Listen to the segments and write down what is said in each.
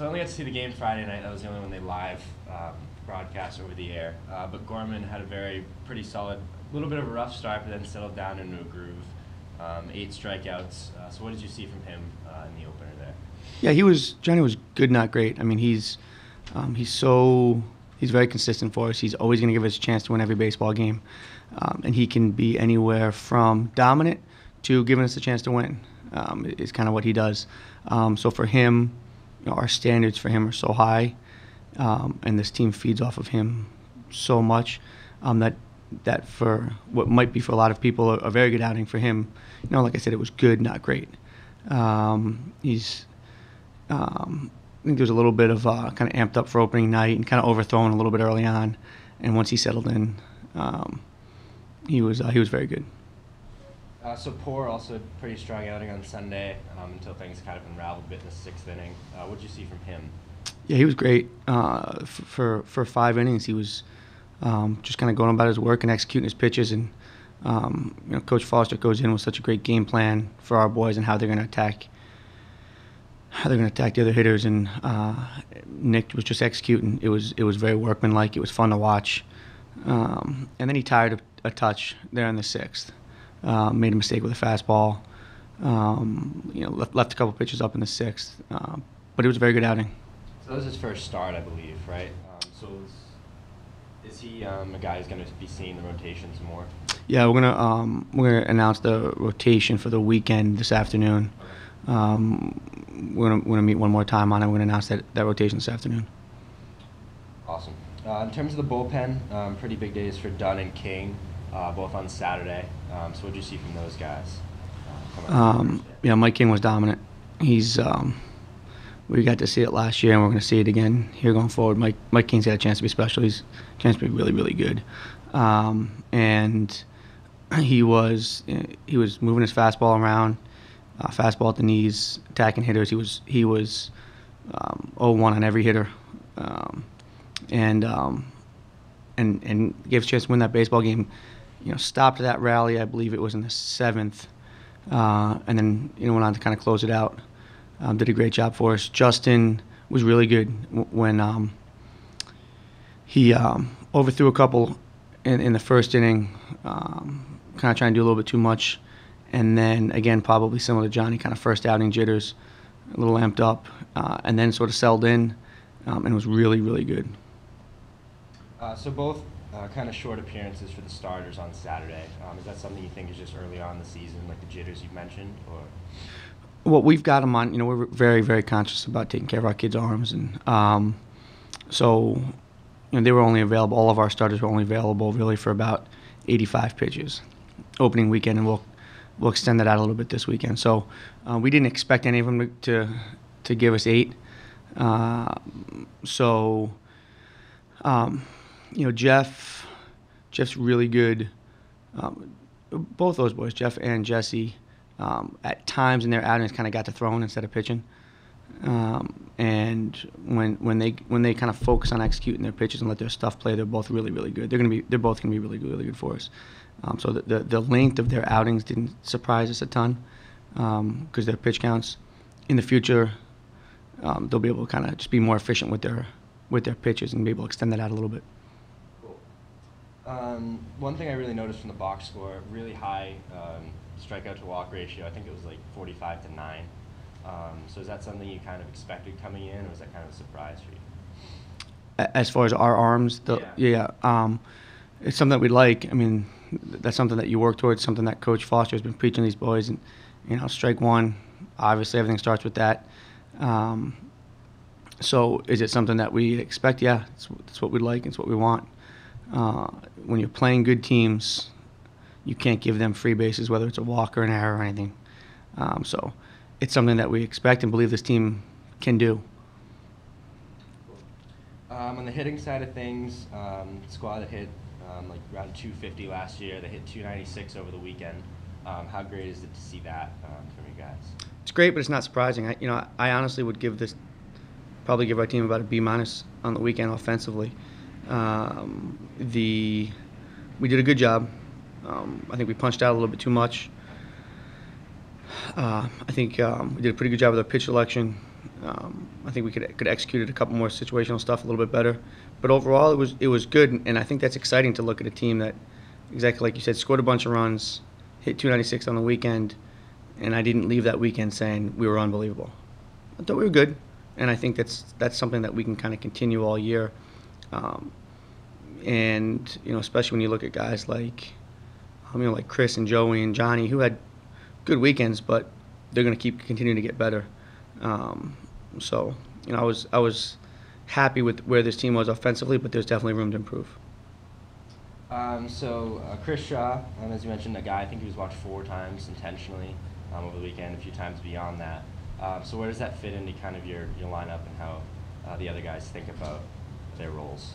So I only got to see the game Friday night. That was the only one they live broadcast over the air. But Gorman had a pretty solid, little bit of a rough start, but then settled down into a groove. 8 strikeouts. So what did you see from him in the opener there? Yeah, Johnny was good, not great. I mean, he's very consistent for us. He's always going to give us a chance to win every baseball game, and he can be anywhere from dominant to giving us a chance to win. Is kind of what he does. So for him, our standards for him are so high, and this team feeds off of him so much that for what might be for a lot of people a very good outing, for him, like I said, it was good, not great. I think there was a little bit of kind of amped up for opening night and kind of overthrown a little bit early on, and once he settled in, he was very good. So Poor also pretty strong outing on Sunday until things kind of unraveled a bit in the 6th inning. What did you see from him? Yeah, he was great. For 5 innings, he was just kind of going about his work and executing his pitches. And Coach Foster goes in with such a great game plan for our boys and how they're going to attack the other hitters. And Nick was just executing. It was very workmanlike. It was fun to watch. And then he tired a touch there in the 6th. Made a mistake with a fastball. Left a couple pitches up in the 6th. But it was a very good outing. So that was his first start, I believe, right? Is he a guy who's going to be seeing the rotations more? Yeah, we're gonna announce the rotation for the weekend this afternoon. We're gonna meet one more time on it. We're gonna announce that rotation this afternoon. Awesome. In terms of the bullpen, pretty big days for Dunn and King, both on Saturday. So what did you see from those guys? Mike King was dominant. We got to see it last year, and we're going to see it again here going forward. Mike King's got a chance to be special. He's a chance to be really, really good. And he was moving his fastball around, fastball at the knees, attacking hitters. He was 0-1 on every hitter, and gave us a chance to win that baseball game. Stopped that rally. I believe it was in the 7th, and then went on to kind of close it out. Did a great job for us. Justin was really good when he overthrew a couple in the first inning, kind of trying to do a little bit too much. And then, again, probably similar to Johnny, kind of first outing jitters, a little amped up, and then sort of settled in and was really, really good. So both kind of short appearances for the starters on Saturday. Is that something you think is just early on in the season, like the jitters you mentioned? Or? Well, we've got them on. We're very, very conscious about taking care of our kids' arms, and so they were only available. All of our starters were only available really for about 85 pitches, opening weekend, and we'll extend that out a little bit this weekend. So we didn't expect any of them to give us 8. Jeff's really good. Both those boys, Jeff and Jesse. At times in their outings kind of got to throwing instead of pitching, and when they kind of focus on executing their pitches and let their stuff play, they're both really, really good. They're both gonna be really, really good for us. So the length of their outings didn't surprise us a ton because their pitch counts. In the future, they'll be able to kind of just be more efficient with their pitches and be able to extend that out a little bit. One thing I really noticed from the box score, really high strikeout to walk ratio. I think it was like 45-9. So is that something you kind of expected coming in, or was that kind of a surprise for you? As far as our arms, it's something that we like. I mean, that's something that you work towards, something that Coach Foster has been preaching to these boys. And strike one, obviously everything starts with that. So is it something that we expect? Yeah, it's what we like. It's what we want. When you're playing good teams, you can't give them free bases, whether it's a walk or an error or anything. So it's something that we expect and believe this team can do. On the hitting side of things, squad that hit like around 250 last year, they hit 296 over the weekend. How great is it to see that from you guys? It's great, but it's not surprising. I honestly would probably give our team about a B- on the weekend offensively. We did a good job. I think we punched out a little bit too much. I think we did a pretty good job with our pitch selection. I think we could execute a couple more situational stuff a little bit better. But overall, it was good, and I think that's exciting to look at a team that, exactly like you said, scored a bunch of runs, hit 296 on the weekend, and I didn't leave that weekend saying we were unbelievable. I thought we were good, and I think that's something that we can kind of continue all year. And especially when you look at guys like, like Chris and Joey and Johnny, who had good weekends, but they're going to continue to get better. So I was happy with where this team was offensively, but there's definitely room to improve. Chris Shaw, as you mentioned, a guy I think he was watched 4 times intentionally over the weekend, a few times beyond that. So where does that fit into kind of your lineup and how the other guys think about their roles?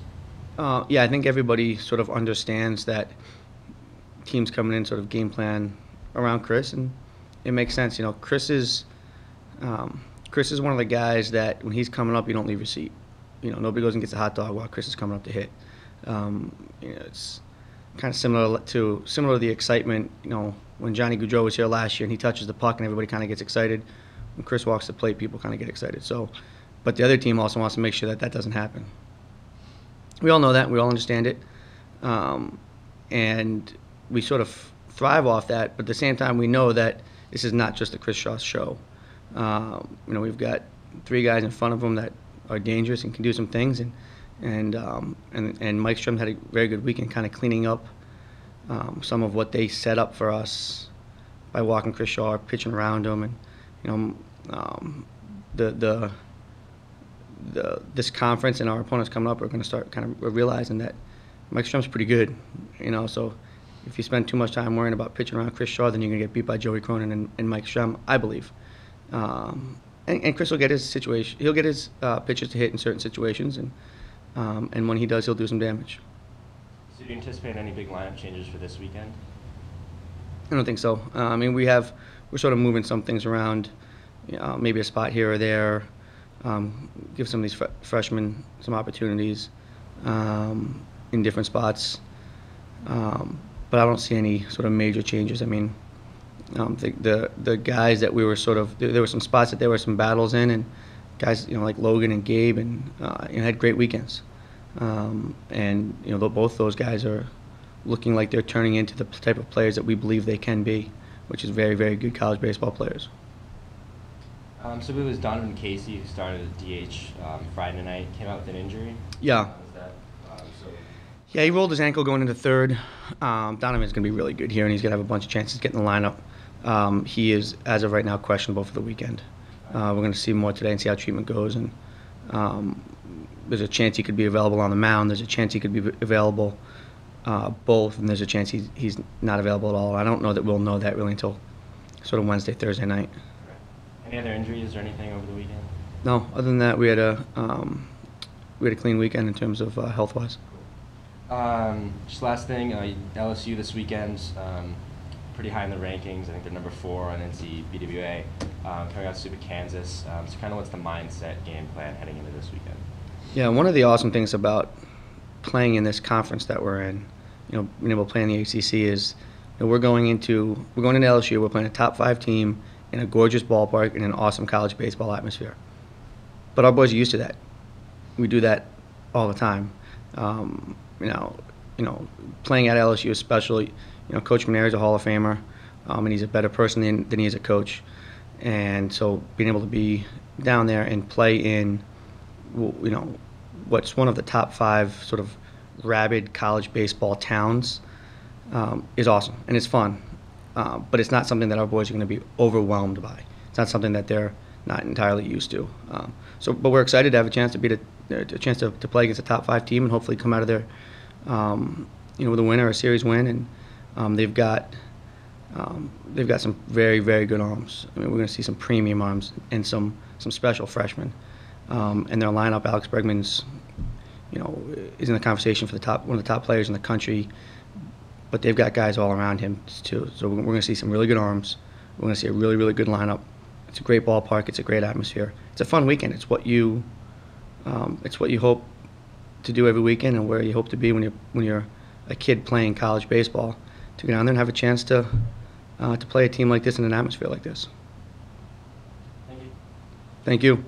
Yeah, I think everybody sort of understands that teams coming in sort of game plan around Chris, and it makes sense. Chris is one of the guys that when he's coming up, you don't leave your seat. Nobody goes and gets a hot dog while Chris is coming up to hit. It's kind of similar to the excitement. When Johnny Gaudreau was here last year and he touches the puck and everybody kind of gets excited. When Chris walks the plate, people kind of get excited. So, but the other team also wants to make sure that doesn't happen. We all know that. We all understand it. And we sort of thrive off that. But at the same time, we know that this is not just a Chris Shaw show. We've got 3 guys in front of him that are dangerous and can do some things. And Mike Strum had a very good weekend kind of cleaning up some of what they set up for us by walking Chris Shaw, pitching around him. And, this conference and our opponents coming up are going to start kind of realizing that Mike Strum's pretty good, so if you spend too much time worrying about pitching around Chris Shaw, then you're going to get beat by Joey Cronin and Mike Strum, I believe. And Chris will get his situation. He'll get his pitches to hit in certain situations, and when he does, he'll do some damage. So do you anticipate any big lineup changes for this weekend? I don't think so. We're sort of moving some things around, maybe a spot here or there, give some of these freshmen some opportunities in different spots. But I don't see any sort of major changes. The guys that we were sort of, there were some spots that there were some battles in, and guys like Logan and Gabe and had great weekends. Both those guys are looking like they're turning into the type of players that we believe they can be, which is very, very good college baseball players. So it was Donovan Casey who started at DH Friday night, came out with an injury. Yeah. Yeah, he rolled his ankle going into third. Donovan's going to be really good here, and he's going to have a bunch of chances to get in the lineup. He is, as of right now, questionable for the weekend. We're going to see more today and see how treatment goes. And there's a chance he could be available on the mound. There's a chance he could be available both, and there's a chance he's not available at all. I don't know that we'll know that really until sort of Wednesday, Thursday night. Any other injuries or anything over the weekend? No, other than that, we had a clean weekend in terms of health-wise. Just last thing, LSU this weekend, pretty high in the rankings. I think they're number 4 on NCBWA, coming out to Super Kansas. So kind of what's the mindset, game plan heading into this weekend? Yeah, one of the awesome things about playing in this conference that we're in, being able to play in the ACC is, we're going into LSU. We're playing a top 5 team in a gorgeous ballpark in an awesome college baseball atmosphere. But our boys are used to that. We do that all the time. Playing at LSU especially, Coach McNair is a Hall of Famer, and he's a better person than he is a coach. And so being able to be down there and play in, what's one of the top 5 sort of rabid college baseball towns is awesome, and it's fun. But it's not something that our boys are going to be overwhelmed by. It's not something that they're not entirely used to. But we're excited to have a chance to play against a top 5 team and hopefully come out of there, with a win or a series win. And they've got some very, very good arms. We're going to see some premium arms and some special freshmen. And their lineup, Alex Bregman's, is in the conversation for one of the top players in the country. But they've got guys all around him too. So we're going to see some really good arms. We're going to see a really, really good lineup. It's a great ballpark. It's a great atmosphere. It's a fun weekend. It's what you hope to do every weekend, and where you hope to be when you're a kid playing college baseball. To go down there and have a chance to play a team like this in an atmosphere like this. Thank you. Thank you.